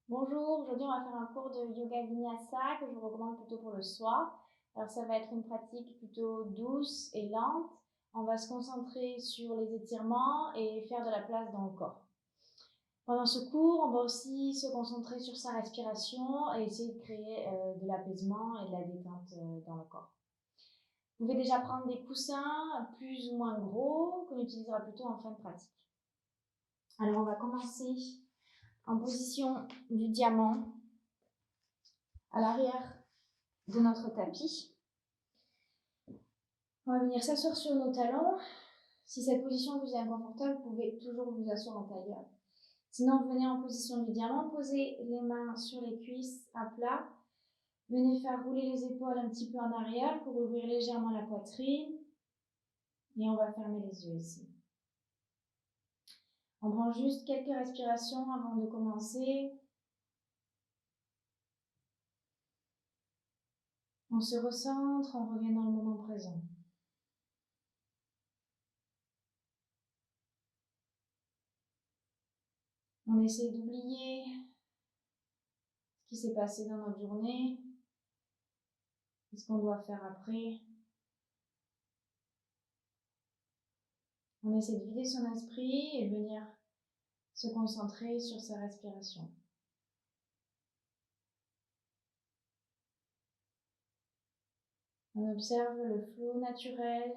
Bonjour, aujourd'hui on va faire un cours de yoga vinyasa que je vous recommande plutôt pour le soir. Alors ça va être une pratique plutôt douce et lente. On va se concentrer sur les étirements et faire de la place dans le corps. Pendant ce cours, on va aussi se concentrer sur sa respiration et essayer de créer de l'apaisement et de la détente dans le corps. Vous pouvez déjà prendre des coussins plus ou moins gros qu'on utilisera plutôt en fin de pratique. Alors on va commencer en position du diamant à l'arrière de notre tapis. On va venir s'asseoir sur nos talons. Si cette position vous est inconfortable, vous pouvez toujours vous asseoir en tailleur. Sinon, venez en position du diamant, posez les mains sur les cuisses à plat. Venez faire rouler les épaules un petit peu en arrière pour ouvrir légèrement la poitrine. Et on va fermer les yeux ici. On prend juste quelques respirations avant de commencer. On se recentre, on revient dans le moment présent. On essaie d'oublier ce qui s'est passé dans notre journée, ce qu'on doit faire après. On essaie de vider son esprit et venir se concentrer sur sa respiration. On observe le flot naturel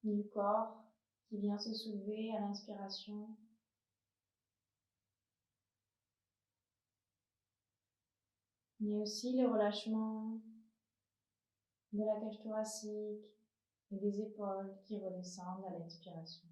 du corps qui vient se soulever à l'inspiration. Mais aussi le relâchement de la cage thoracique et des épaules qui redescendent à l'expiration.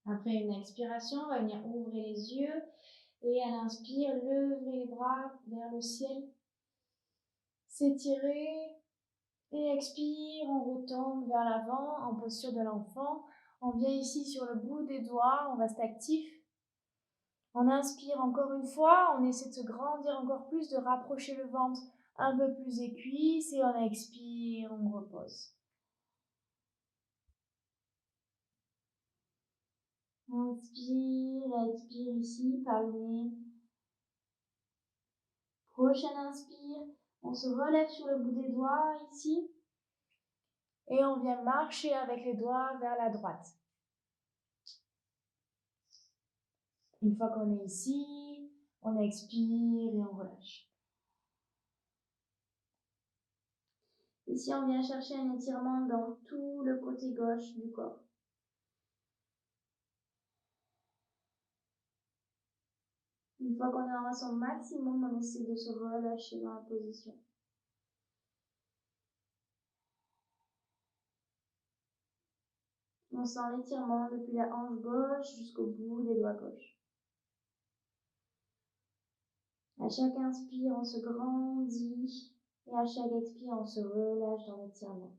Après une expiration, on va venir ouvrir les yeux et à l'inspire, lever les bras vers le ciel, s'étirer. Et expire, on retombe vers l'avant en posture de l'enfant. On vient ici sur le bout des doigts, on reste actif. On inspire encore une fois, on essaie de se grandir encore plus, de rapprocher le ventre un peu plus des cuisses et on expire, on repose. Inspire, expire ici par le nez. Prochaine inspire, on se relève sur le bout des doigts ici. Et on vient marcher avec les doigts vers la droite. Une fois qu'on est ici, on expire et on relâche. Ici, on vient chercher un étirement dans tout le côté gauche du corps. Une fois qu'on est à son maximum, on essaie de se relâcher dans la position. On sent l'étirement depuis la hanche gauche jusqu'au bout des doigts gauches. À chaque inspire, on se grandit et à chaque expire, on se relâche dans l'étirement.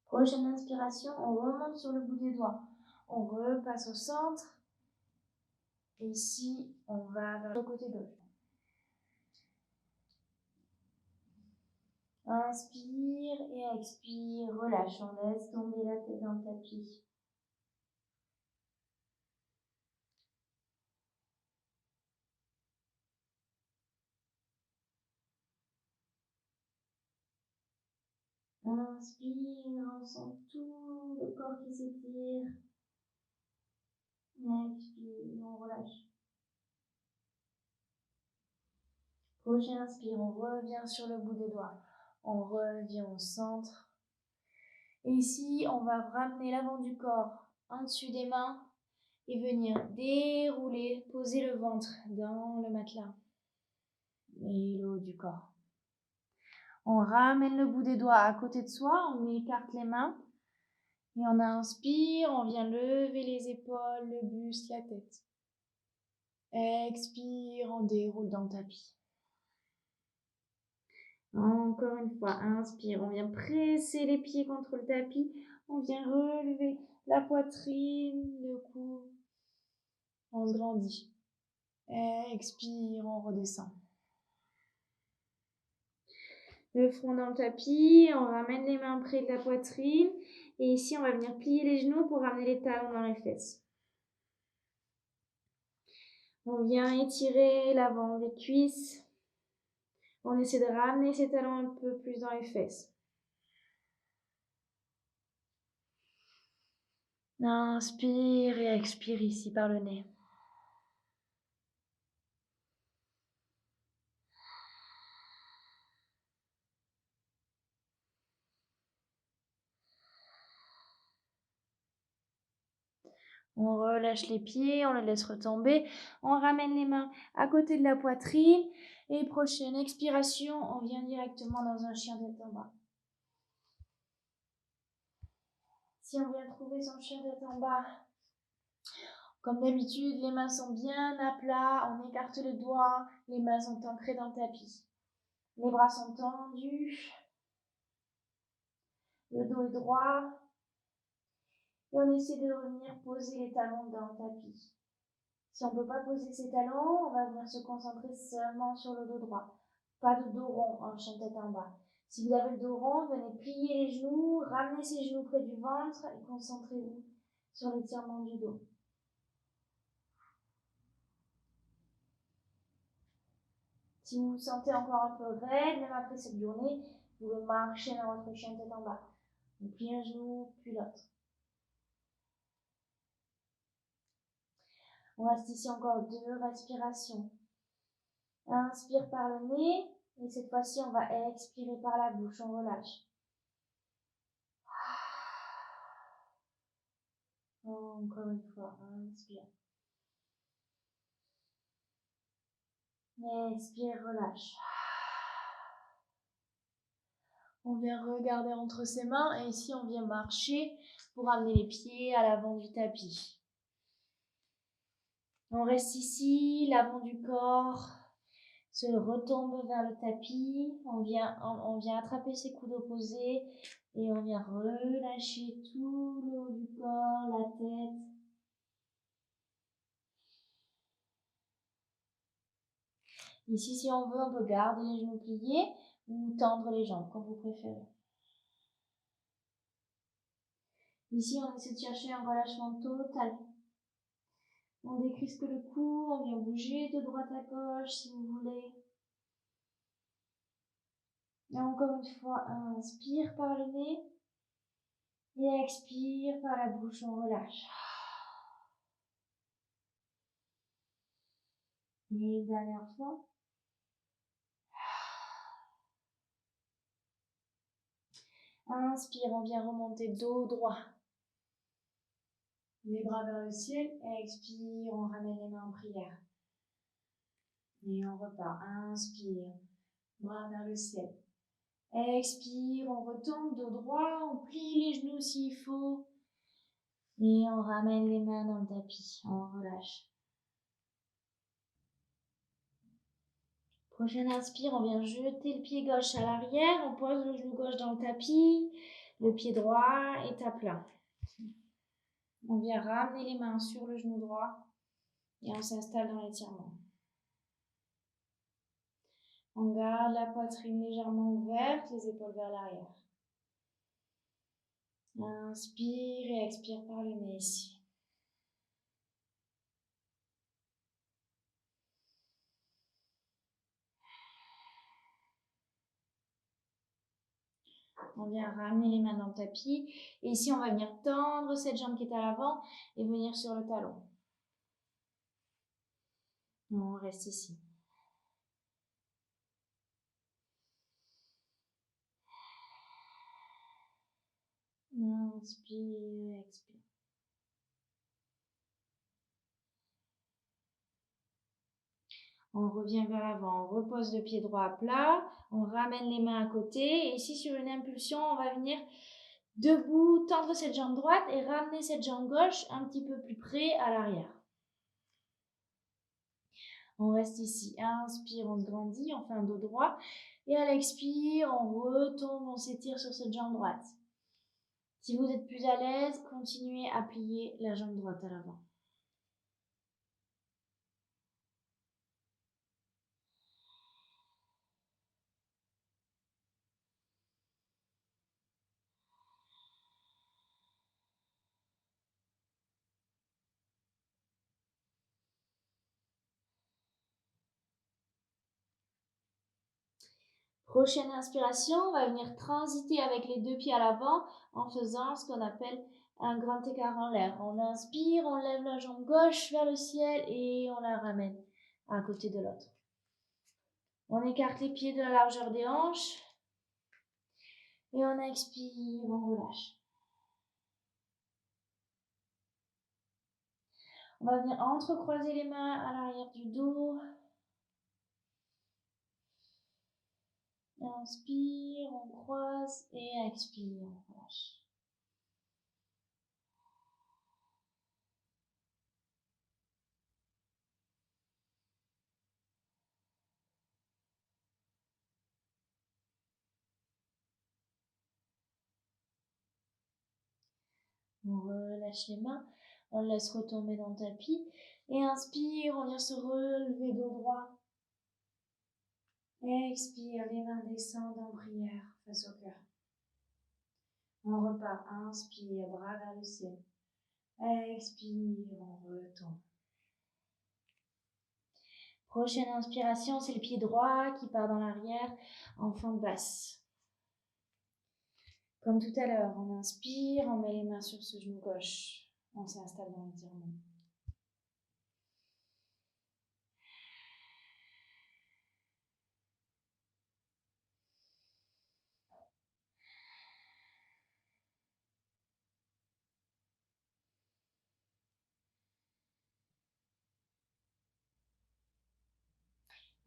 Prochaine inspiration, on remonte sur le bout des doigts. On repasse au centre. Et ici, on va vers le côté gauche. Inspire et expire, relâche, on laisse tomber la tête dans le tapis. Inspire, on sent tout le corps qui s'étire. Expire, on relâche. Prochain inspire, on revient sur le bout des doigts. On revient au centre. Et ici, on va ramener l'avant du corps en dessus des mains et venir dérouler, poser le ventre dans le matelas et le haut du corps. On ramène le bout des doigts à côté de soi, on écarte les mains Et on inspire, on vient lever les épaules, le buste, la tête. Expire, on déroule dans le tapis. Encore une fois, inspire, on vient presser les pieds contre le tapis. On vient relever la poitrine, le cou. On se grandit. Expire, on redescend. Le front dans le tapis, on ramène les mains près de la poitrine. Et ici, on va venir plier les genoux pour ramener les talons dans les fesses. On vient étirer l'avant des cuisses. On essaie de ramener ses talons un peu plus dans les fesses. Inspire et expire ici par le nez. On relâche les pieds, on les laisse retomber. On ramène les mains à côté de la poitrine. Et prochaine expiration, on vient directement dans un chien tête en bas. Si on vient trouver son chien tête en bas, comme d'habitude, les mains sont bien à plat, on écarte les doigts, les mains sont ancrées dans le tapis. Les bras sont tendus, le dos est droit, et on essaie de revenir poser les talons dans le tapis. Si on ne peut pas poser ses talons, on va venir se concentrer seulement sur le dos droit. Pas de dos rond en chien tête en bas. Si vous avez le dos rond, venez plier les genoux, ramenez ses genoux près du ventre et concentrez-vous sur l'étirement du dos. Si vous vous sentez encore un peu raide, même après cette journée, vous pouvez marcher dans votre chien tête en bas. Vous pliez un genou, puis l'autre. On reste ici encore 2 respirations. Inspire par le nez, et cette fois-ci, on va expirer par la bouche, on relâche. Encore une fois, inspire. Expire, relâche. On vient regarder entre ses mains et ici on vient marcher pour amener les pieds à l'avant du tapis. On reste ici, l'avant du corps se retombe vers le tapis. On vient attraper ses coudes opposés et on vient relâcher tout le haut du corps, la tête. Ici, si on veut, on peut garder les genoux pliés ou tendre les jambes, comme vous préférez. Ici, on essaie de chercher un relâchement total. On décrispe le cou, on vient bouger de droite à gauche si vous voulez. Et encore une fois, inspire par le nez et expire par la bouche, on relâche. Et une dernière fois. Inspire, on vient remonter dos droit. Les bras vers le ciel. Expire, on ramène les mains en prière. Et on repart. Inspire, bras vers le ciel. Expire, on retombe dos droit, on plie les genoux s'il faut. Et on ramène les mains dans le tapis, on relâche. Prochaine inspire, on vient jeter le pied gauche à l'arrière, on pose le genou gauche dans le tapis, le pied droit est à plat. On vient ramener les mains sur le genou droit et on s'installe dans l'étirement. On garde la poitrine légèrement ouverte, les épaules vers l'arrière. Inspire et expire par le nez ici. On vient ramener les mains dans le tapis. Et ici, on va venir tendre cette jambe qui est à l'avant et venir sur le talon. On reste ici. Inspire, expire. On revient vers l'avant, on repose le pied droit à plat, on ramène les mains à côté. Et ici, sur une impulsion, on va venir Debout, tendre cette jambe droite et ramener cette jambe gauche un petit peu plus près à l'arrière. On reste ici. Inspire, on se grandit, on fait un dos droit. Et à l'expire, on retombe, on s'étire sur cette jambe droite. Si vous êtes plus à l'aise, continuez à plier la jambe droite à l'avant. Prochaine inspiration, on va venir transiter avec les deux pieds à l'avant en faisant ce qu'on appelle un grand écart en l'air. On inspire, on lève la jambe gauche vers le ciel et on la ramène à côté de l'autre. On écarte les pieds de la largeur des hanches et on expire, on relâche. On va venir entrecroiser les mains à l'arrière du dos. Inspire, on croise et expire, on relâche. On relâche les mains, on laisse retomber dans le tapis. Et inspire, on vient se relever dos droit. Expire, les mains descendent en prière face au cœur. On repart, inspire, bras vers le ciel. Expire, on retombe. Prochaine inspiration, c'est le pied droit qui part dans l'arrière en fente basse. Comme tout à l'heure, on inspire, on met les mains sur ce genou gauche. On s'installe dans l'étirement.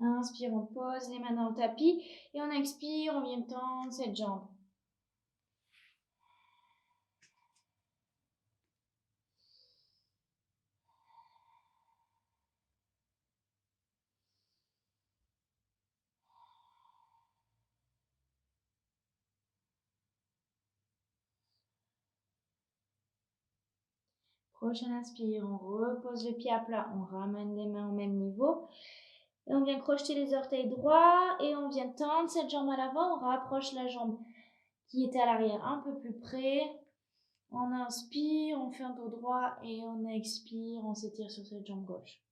Inspire, on pose les mains dans le tapis et on expire, on vient tendre cette jambe. Prochaine inspire, on repose le pied à plat, on ramène les mains au même niveau. Et on vient crocheter les orteils droits et on vient tendre cette jambe à l'avant, on rapproche la jambe qui était à l'arrière un peu plus près. On inspire, on fait un dos droit et on expire, on s'étire sur cette jambe gauche.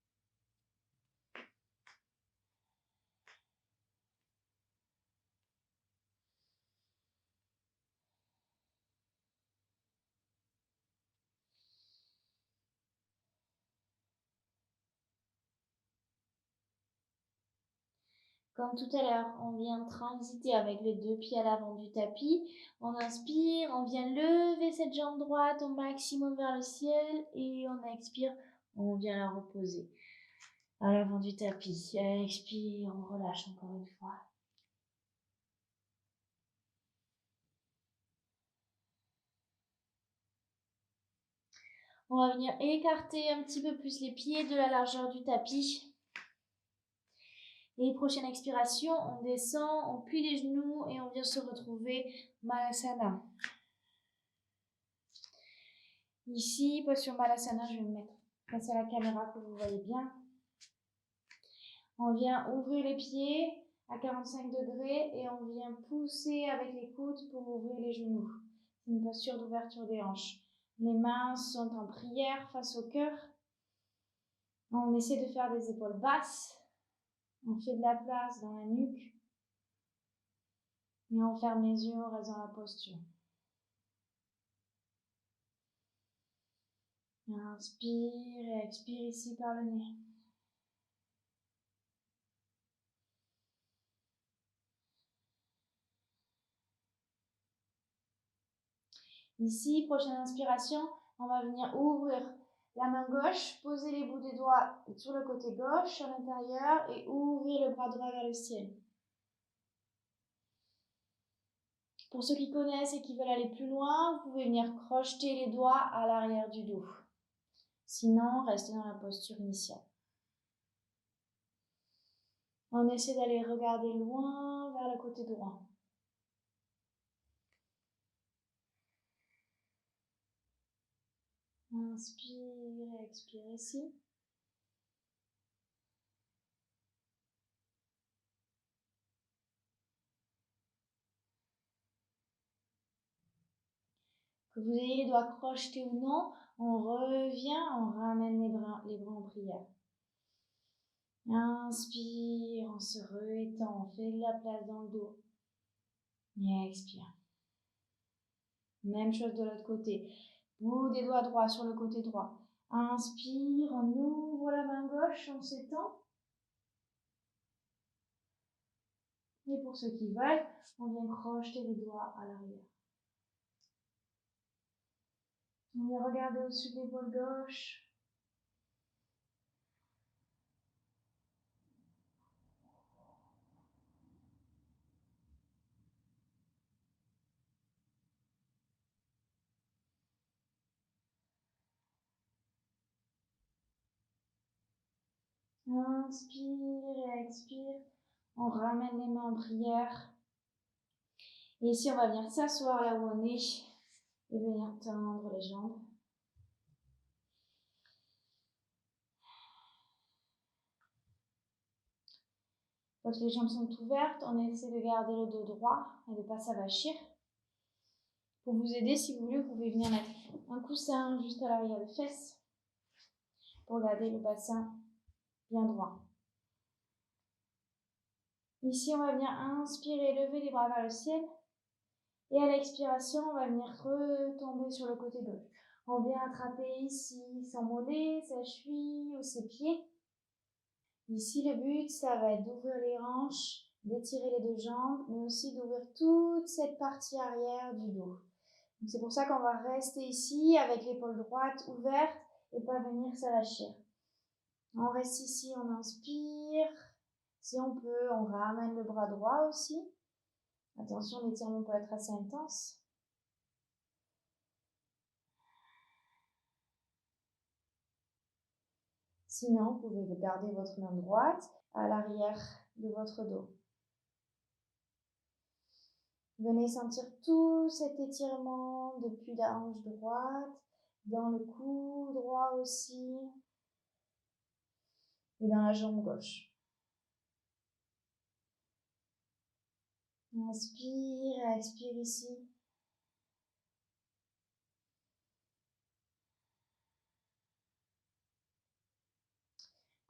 Comme tout à l'heure, on vient transiter avec les deux pieds à l'avant du tapis. On inspire, on vient lever cette jambe droite au maximum vers le ciel et on expire, on vient la reposer à l'avant du tapis. Expire, on relâche encore une fois. On va venir écarter un petit peu plus les pieds de la largeur du tapis. Et prochaine expiration, on descend, on plie les genoux et on vient se retrouver Malasana. Ici, posture Malasana, je vais me mettre face à la caméra que vous voyez bien. On vient ouvrir les pieds à 45 degrés et on vient pousser avec les coudes pour ouvrir les genoux. C'est une posture d'ouverture des hanches. Les mains sont en prière face au cœur. On essaie de faire des épaules basses. On fait de la place dans la nuque. Et on ferme les yeux, on reste dans la posture. Inspire et expire ici par le nez. Ici, prochaine inspiration, on va venir ouvrir la main gauche, poser les bouts des doigts sur le côté gauche à l'intérieur et ouvrir le bras droit vers le ciel. Pour ceux qui connaissent et qui veulent aller plus loin, vous pouvez venir crocheter les doigts à l'arrière du dos. Sinon, restez dans la posture initiale. On essaie d'aller regarder loin vers le côté droit. Inspire et expire ici. Que vous ayez les doigts crochetés ou non, on revient, on ramène les bras en prière. Inspire, on se rétend, on fait de la place dans le dos. Et expire. Même chose de l'autre côté. Bout des doigts droits sur le côté droit. Inspire, on ouvre la main gauche, on s'étend. Et pour ceux qui veulent, on vient crocheter les doigts à l'arrière. On vient regarder au-dessus de l'épaule gauche. Inspire et expire. On ramène les mains en prière. Et ici, on va venir s'asseoir là où on est et venir tendre les jambes. Quand les jambes sont ouvertes, on essaie de garder le dos droit et de ne pas s'avachir. Pour vous aider, si vous voulez, vous pouvez venir mettre un coussin juste à l'arrière des fesses pour garder le bassin bien droit. Ici, on va venir inspirer, lever les bras vers le ciel. Et à l'expiration, on va venir retomber sur le côté gauche. On vient attraper ici son mollet, sa cheville ou ses pieds. Ici, le but, ça va être d'ouvrir les hanches, d'étirer les deux jambes, mais aussi d'ouvrir toute cette partie arrière du dos. C'est pour ça qu'on va rester ici avec l'épaule droite ouverte et pas venir s'arracher. On reste ici, on inspire. Si on peut, on ramène le bras droit aussi. Attention, l'étirement peut être assez intense. Sinon, vous pouvez garder votre main droite à l'arrière de votre dos. Venez sentir tout cet étirement depuis la hanche droite, dans le cou droit aussi, et dans la jambe gauche. Inspire, expire ici.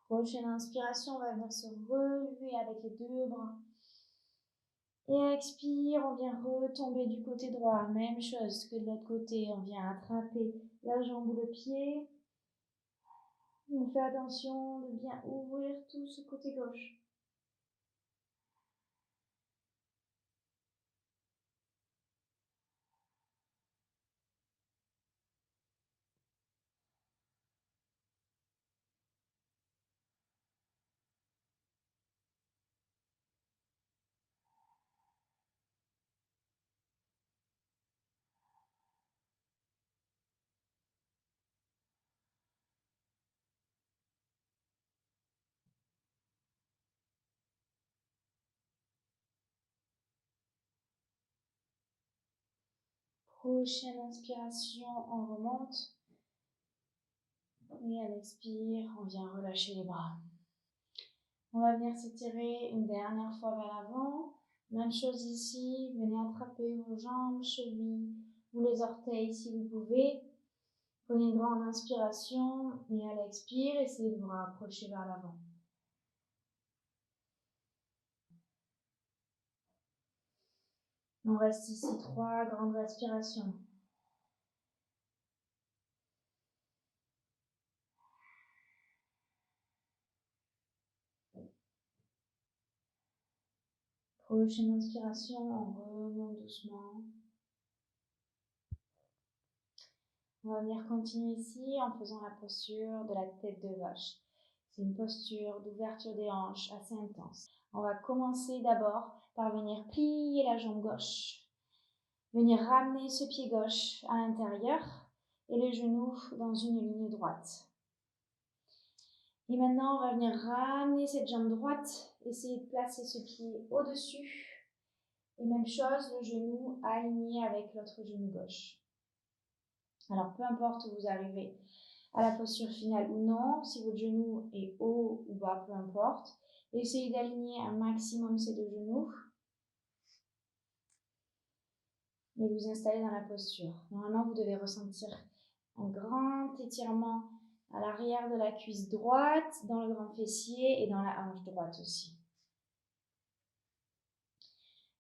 Prochaine inspiration, on va venir se relever avec les deux bras. Et expire, on vient retomber du côté droit. Même chose que de l'autre côté, on vient attraper la jambe ou le pied. On fait attention de bien ouvrir tout ce côté gauche. Prochaine inspiration, on remonte. Et à l'expire, on vient relâcher les bras. On va venir s'étirer une dernière fois vers l'avant. Même chose ici, venez attraper vos jambes, chevilles ou les orteils si vous pouvez. Prenez une grande inspiration et à l'expire, essayez de vous rapprocher vers l'avant. On reste ici 3 grandes respirations. Prochaine inspiration, on remonte doucement. On va venir continuer ici en faisant la posture de la tête de vache. C'est une posture d'ouverture des hanches assez intense. On va commencer d'abord par venir plier la jambe gauche. Venir ramener ce pied gauche à l'intérieur et le genou dans une ligne droite. Et maintenant, on va venir ramener cette jambe droite, essayer de placer ce pied au-dessus. Et même chose, le genou aligné avec l'autre genou gauche. Alors, peu importe où vous arrivez à la posture finale ou non, si votre genou est haut ou bas, peu importe. Essayez d'aligner un maximum ces deux genoux. Et vous installer dans la posture. Normalement, vous devez ressentir un grand étirement à l'arrière de la cuisse droite, dans le grand fessier et dans la hanche droite aussi.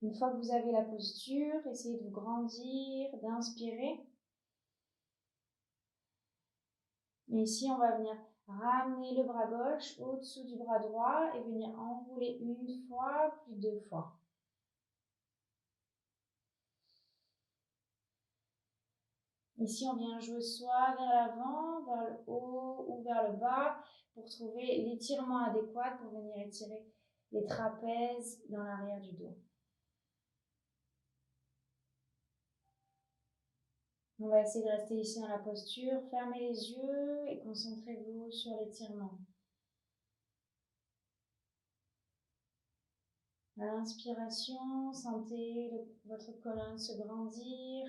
Une fois que vous avez la posture, essayez de vous grandir, d'inspirer. Et ici, on va venir ramener le bras gauche au-dessous du bras droit et venir enrouler une fois, puis deux fois. Ici, on vient jouer soit vers l'avant, vers le haut ou vers le bas pour trouver l'étirement adéquat pour venir étirer les trapèzes dans l'arrière du dos. On va essayer de rester ici dans la posture. Fermez les yeux et concentrez-vous sur l'étirement. À l'inspiration, sentez votre colonne se grandir.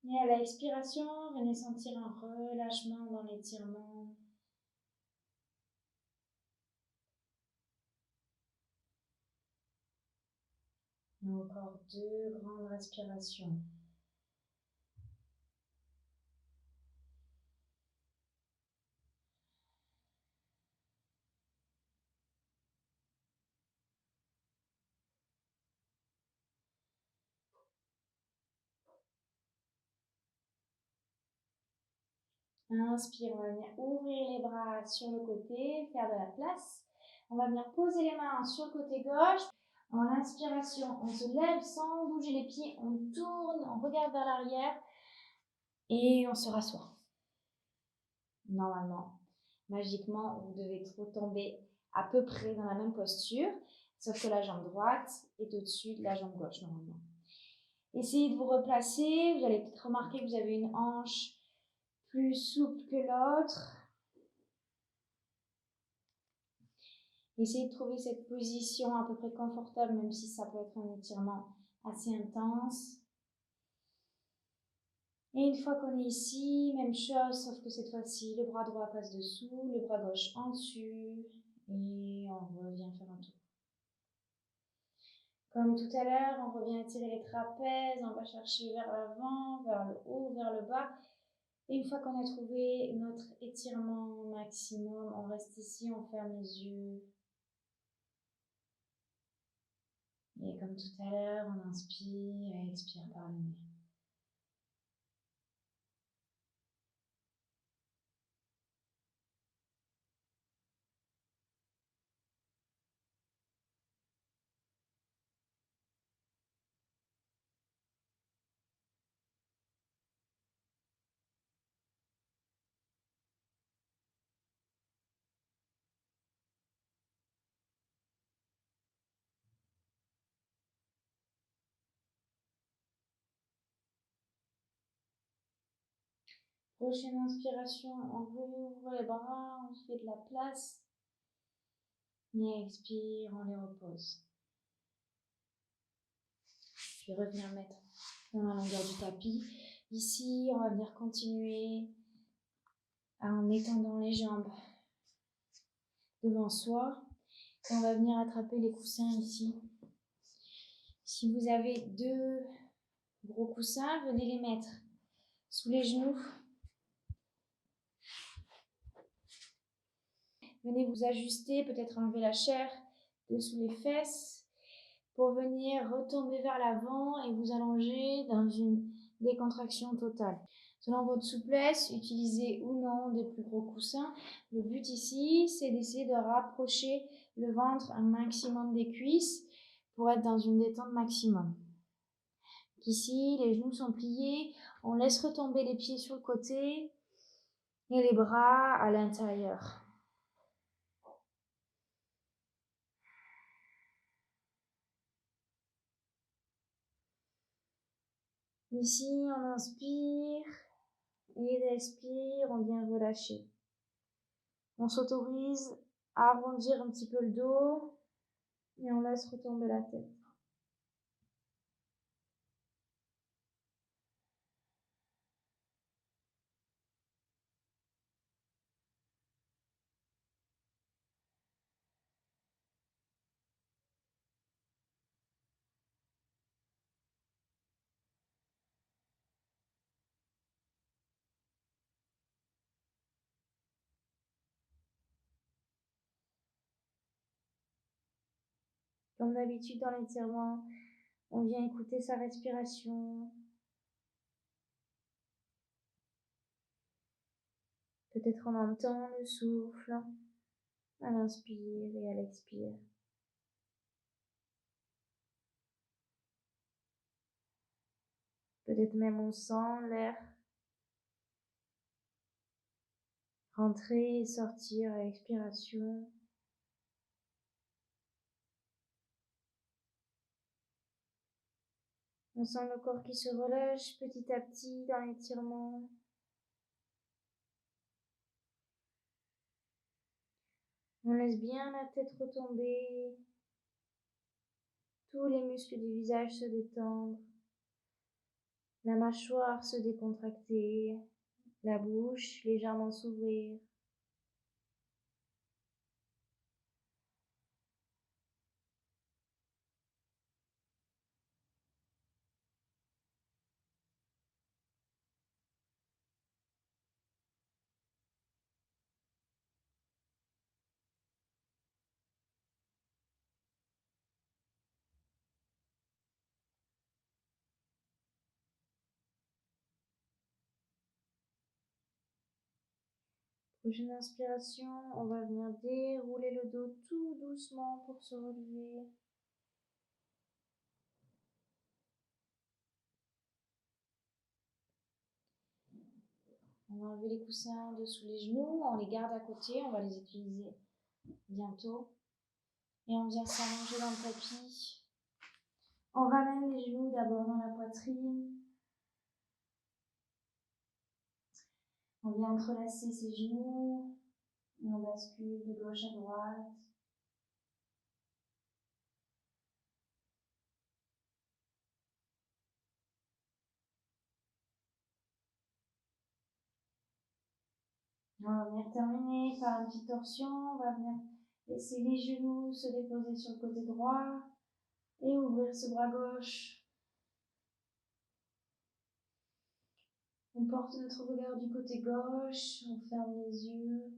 Et à l'expiration, venez sentir un relâchement dans l'étirement. Et encore 2 grandes respirations. Inspire, on va venir ouvrir les bras sur le côté, faire de la place. On va venir poser les mains sur le côté gauche. En inspiration, on se lève sans bouger les pieds, on tourne, on regarde vers l'arrière et on se rassoit. Normalement, magiquement, vous devez retomber à peu près dans la même posture, sauf que la jambe droite est au-dessus de la jambe gauche normalement. Essayez de vous replacer, vous allez peut-être remarquer que vous avez une hanche plus souple que l'autre. Essayez de trouver cette position à peu près confortable, même si ça peut être un étirement assez intense. Et une fois qu'on est ici, même chose, sauf que cette fois-ci, le bras droit passe dessous, le bras gauche en dessus, et on revient faire un tour. Comme tout à l'heure, on revient étirer les trapèzes, on va chercher vers l'avant, vers le haut, vers le bas. Et une fois qu'on a trouvé notre étirement maximum, on reste ici, on ferme les yeux. Et comme tout à l'heure, on inspire et expire par le nez. Prochaine inspiration, on rouvre les bras, on se fait de la place. Et expire, on les repose. Je vais revenir mettre dans la longueur du tapis. Ici, on va venir continuer en étendant les jambes devant soi. Et on va venir attraper les coussins ici. Si vous avez 2 gros coussins, venez les mettre sous les genoux. Venez vous ajuster, peut-être enlever la chair dessous les fesses pour venir retomber vers l'avant et vous allonger dans une décontraction totale. Selon votre souplesse, utilisez ou non des plus gros coussins. Le but ici, c'est d'essayer de rapprocher le ventre un maximum des cuisses pour être dans une détente maximum. Ici, les genoux sont pliés, on laisse retomber les pieds sur le côté et les bras à l'intérieur. Ici, on inspire et d'expire, on vient relâcher. On s'autorise à arrondir un petit peu le dos et on laisse retomber la tête. Comme d'habitude dans l'étirement, on vient écouter sa respiration. Peut-être on entend le souffle à l'inspire et à l'expire. Peut-être même on sent l'air rentrer et sortir à l'expiration. On sent le corps qui se relâche petit à petit dans l'étirement. On laisse bien la tête retomber. Tous les muscles du visage se détendent. La mâchoire se décontracter. La bouche légèrement s'ouvrir. Prochaine inspiration, on va venir dérouler le dos tout doucement pour se relever. On va enlever les coussins de sous les genoux, on les garde à côté, on va les utiliser bientôt. Et on vient s'allonger dans le tapis. On ramène les genoux d'abord dans la poitrine. On vient entrelacer ses genoux et on bascule de gauche à droite. On va venir terminer par une petite torsion. On va venir laisser les genoux se déposer sur le côté droit et ouvrir ce bras gauche. On porte notre regard du côté gauche, on ferme les yeux.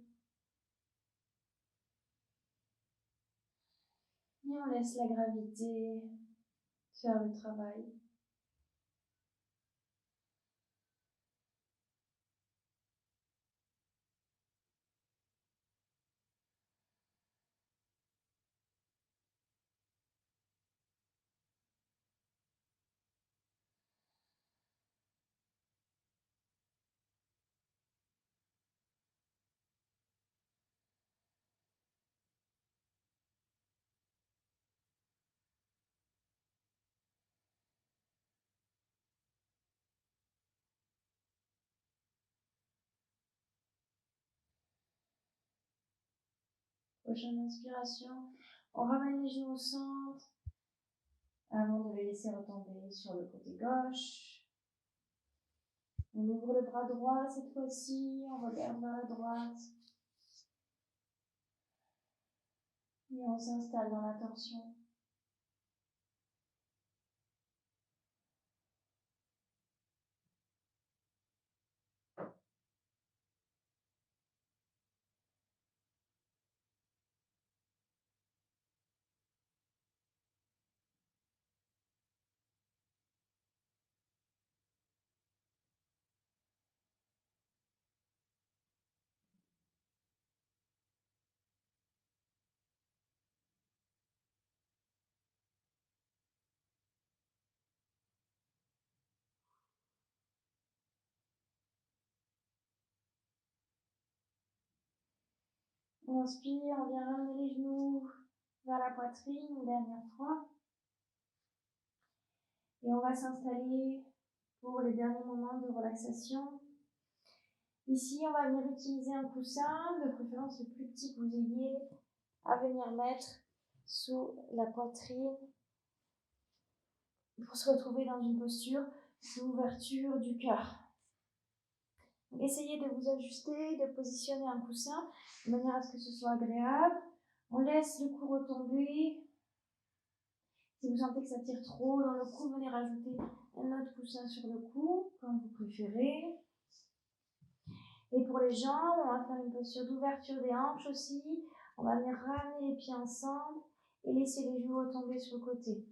Et on laisse la gravité faire le travail. Prochaine inspiration, on ramène les genoux au centre avant de les laisser retomber sur le côté gauche. On ouvre le bras droit cette fois-ci, on regarde vers la droite. Et on s'installe dans la torsion. On inspire, on vient ramener les genoux vers la poitrine une dernière fois. Et on va s'installer pour les derniers moments de relaxation. Ici, on va venir utiliser un coussin, de préférence le plus petit que vous ayez, à venir mettre sous la poitrine pour se retrouver dans une posture d'ouverture du cœur. Essayez de vous ajuster, de positionner un coussin de manière à ce que ce soit agréable. On laisse le cou retomber. Si vous sentez que ça tire trop dans le cou, venez rajouter un autre coussin sur le cou, comme vous préférez. Et pour les jambes, on va faire une posture d'ouverture des hanches aussi. On va venir ramener les pieds ensemble et laisser les genoux retomber sur le côté.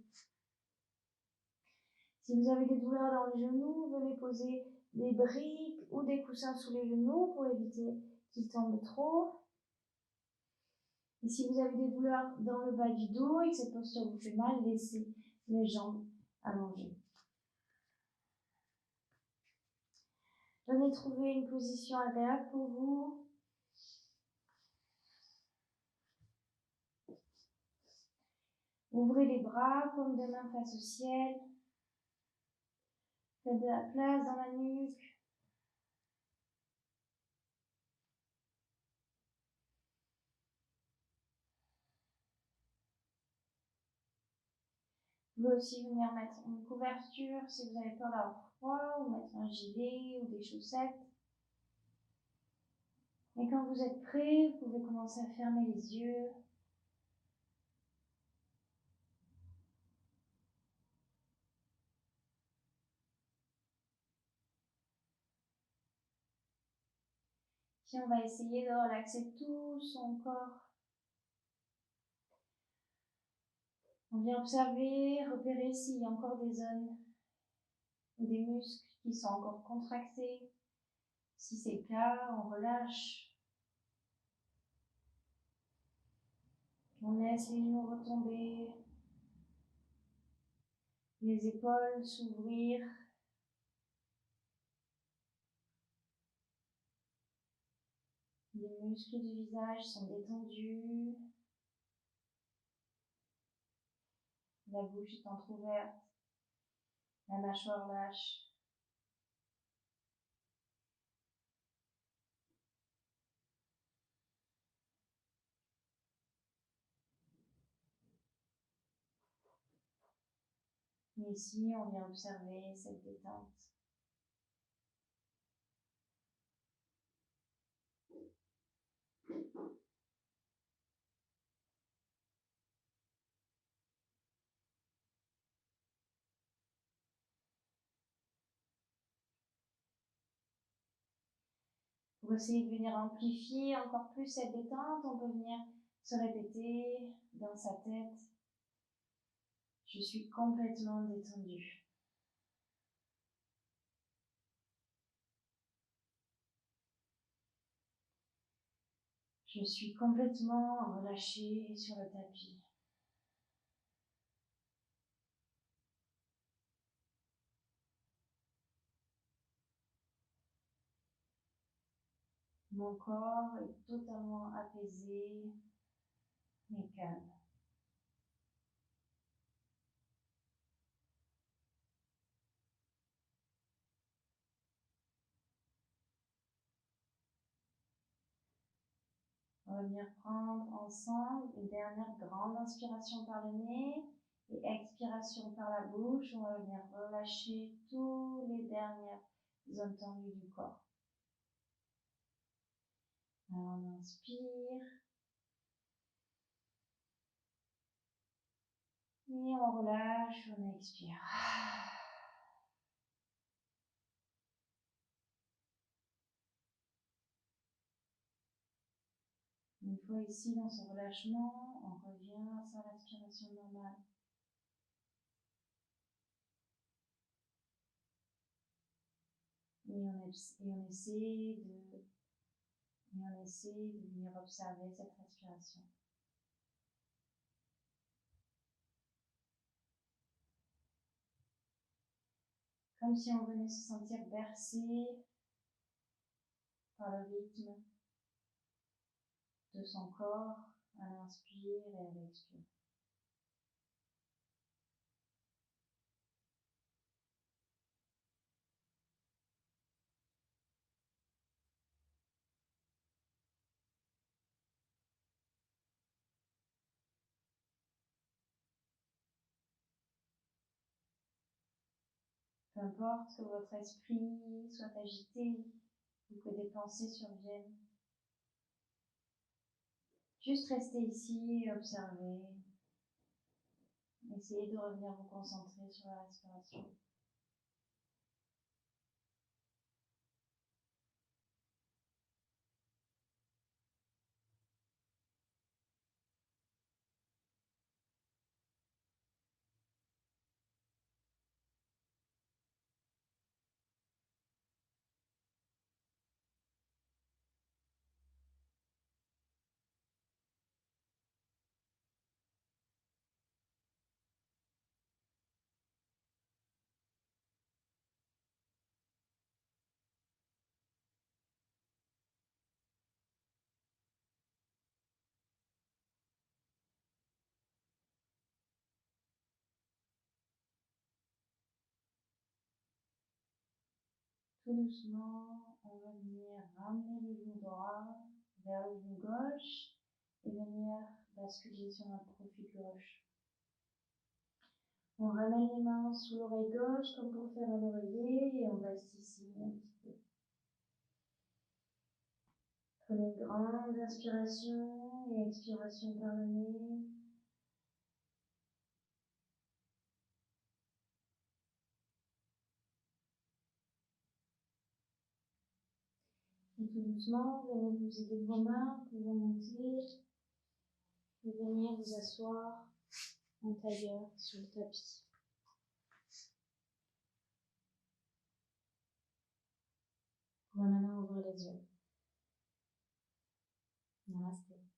Si vous avez des douleurs dans les genoux, venez poser des briques ou des coussins sous les genoux pour éviter qu'ils tombent trop. Et si vous avez des douleurs dans le bas du dos et que cette posture vous fait mal, laissez les jambes allongées. Venez trouver une position agréable pour vous. Ouvrez les bras, paumes de main face au ciel. Faites de la place dans la nuque. Vous pouvez aussi venir mettre une couverture si vous avez peur d'avoir froid, ou mettre un gilet ou des chaussettes. Et quand vous êtes prêt, vous pouvez commencer à fermer les yeux. Puis on va essayer de relaxer tout son corps. On vient observer, repérer s'il y a encore des zones ou des muscles qui sont encore contractés. Si c'est le cas, on relâche. On laisse les genoux retomber, les épaules s'ouvrir. Les muscles du visage sont détendus. La bouche est entrouverte. La mâchoire lâche. Et ici, on vient observer cette détente. Pour essayer de venir amplifier encore plus cette détente, on peut venir se répéter dans sa tête: je suis complètement détendue. Je suis complètement relâchée sur le tapis. Mon corps est totalement apaisé et calme. On va venir prendre ensemble une dernière grande inspiration par le nez et expiration par la bouche. On va venir relâcher toutes les dernières zones tendues du corps. Alors on inspire et on relâche, on expire. Une fois ici dans ce relâchement, on revient à sa respiration normale. Et on essaie de venir observer cette respiration. Comme si on venait se sentir bercé par le rythme de son corps à l'inspire et à l'expire. peu importe que votre esprit soit agité ou que des pensées surviennent. Juste restez ici et observez. Essayez de revenir vous concentrer sur la respiration. Tout doucement, on va venir ramener le genou droit vers le genou gauche et venir basculer sur notre profil gauche. On ramène les mains sous l'oreille gauche comme pour faire un oreiller et on reste ici un petit peu. Prenez une grande inspiration et expiration par le nez. Et tout doucement, venez vous aider de vos mains pour vous monter et venir vous asseoir en tailleur sur le tapis. On va maintenant ouvrir les yeux. Namasté.